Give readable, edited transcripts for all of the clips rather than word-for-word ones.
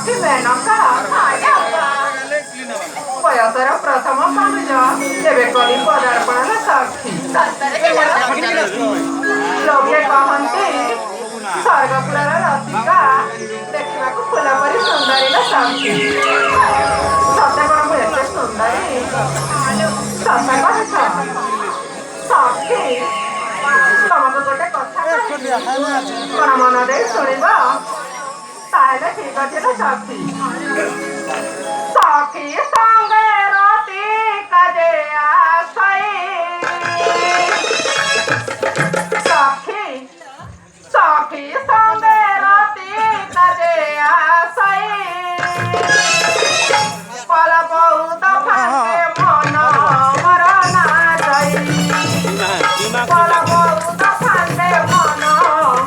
ସାକ୍ଷୀ ମେନକା ବୟସର ପ୍ରଥମ କାମଜ ଏବେ କରି ପଦାର୍ପଣର ସାକ୍ଷୀ ଲୋକେ କହନ୍ତି ସ୍ୱର୍ଗପୁରର ରସିକା ଦେଖିବାକୁ ଫୁଲ ପରି ସୁନ୍ଦରୀର ସାକ୍ଷୀ ସତେ କଣ ମୁଁ ଏତେ ସୁନ୍ଦରୀ ସତ କହୁଛ ସାକ୍ଷୀ ତମକୁ ଗୋଟେ କଥା କଣ ମନ ଦେଇ ଶୁଣିବ ତାହେଲେ ଠିକ ଅଛି ନା ସାକ୍ଷୀ ସାକ୍ଷୀ ସଙ୍ଗେ ରତି କାଜେ ଆଶାଇ সাক্ষী সাক্ষী সঙ্গে রাতি কাজে আসাই পর বহুত ফাঁকে মন মরনা যাই পর বহুত ফাঁকে মন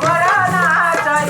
মরনা যাই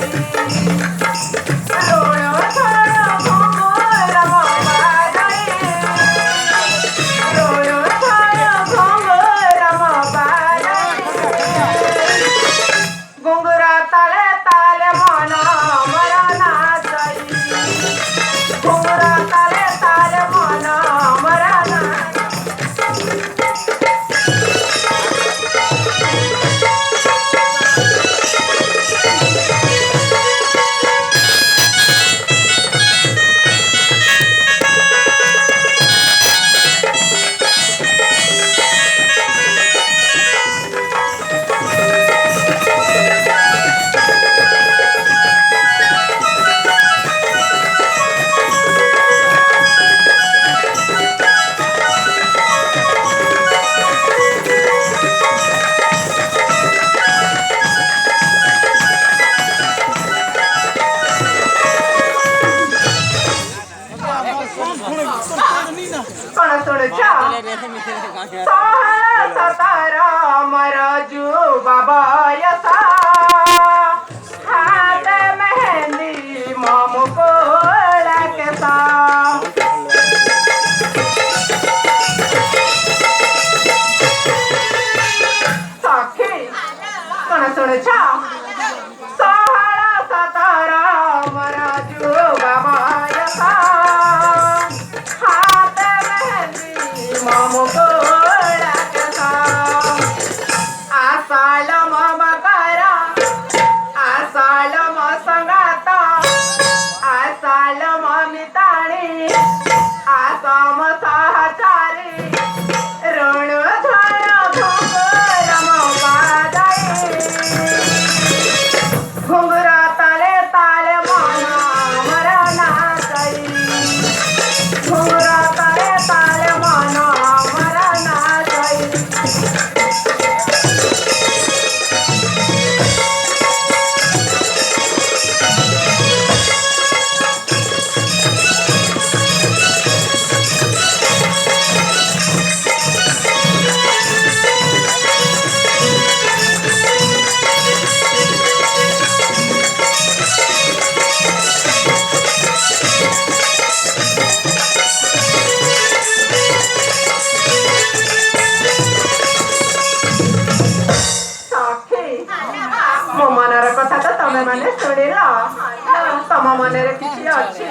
ତମ ମନରେ କିଛି ଅଛି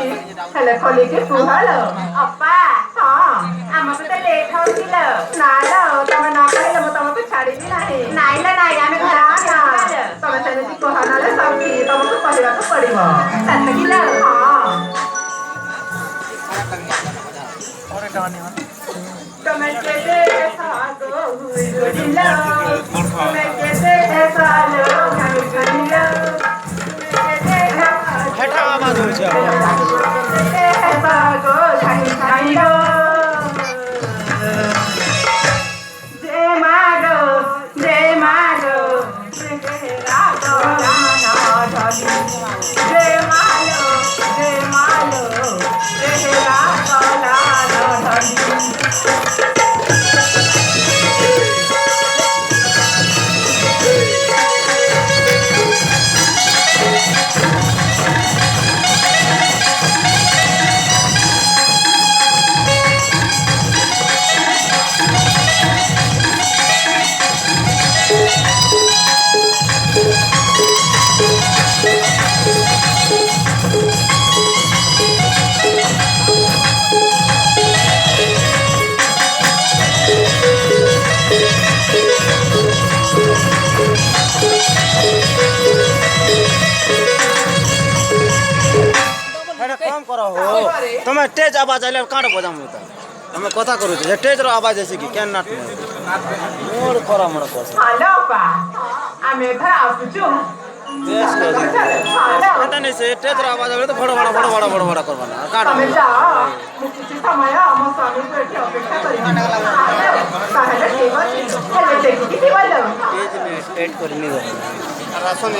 ହେଲେ ଖୋଲିକି କୁହଲ ଅପା ହଁ ଆମକୁ ତ ଲେଟ୍ ହଉଥିଲା ନା ଲୋ ତମେ ନ କହିଲେ ମୁଁ ତମକୁ ଛାଡ଼ିବି ନାହିଁ ନାଇଁ ଲୋ ନାଇଁ ଆମେ ତମେ ସେମିତି କୁହ ନହେଲେ ସାକ୍ଷୀ ତମକୁ କହିବାକୁ ପଡିବ ସେତିକି ଲୋ ହଁ ତମେ କେତେ ସାଗ ହୁଇଲ ତମେ କେତେ ସାଲ ହୁଇଲ हेठा आवाज हो छै ତମେ ଟେଜ୍ ଆବାଜ ଆଇଲେ କାଣା ବଜାମୁ ତା ଆମେ କଥା କରୁଛୁ ଯେ ଟେଜ୍ର ଆବାଜ ଅଛି କି କେନ୍ ନାଟ ମୋର ଖରା ମୋର କସ ହ୍ୟାଲୋ ଅପା ଆମେ ଏଥର ଆସୁଛୁ ହ୍ୟାଲୋ ଏଟା ନେଇ ସେ ଟେଜ୍ର ଆବାଜ ଆଇଲେ ତ ଭଡ଼ ଭଡ଼ କରବା ନା କାଣା ତମେ ଯାଅ ମୁଁ କିଛି ସମୟ ମୋ ସ୍ୱାମୀକୁ ଏଠି ଅପେକ୍ଷା କରିବି ତାହେଲେ ଠିକ ଅଛି ହେଲେ ଦେଖିକି ଥିବ ଲୋ ଟେଜ୍ ଏଡ୍ କରିନି ରାସନ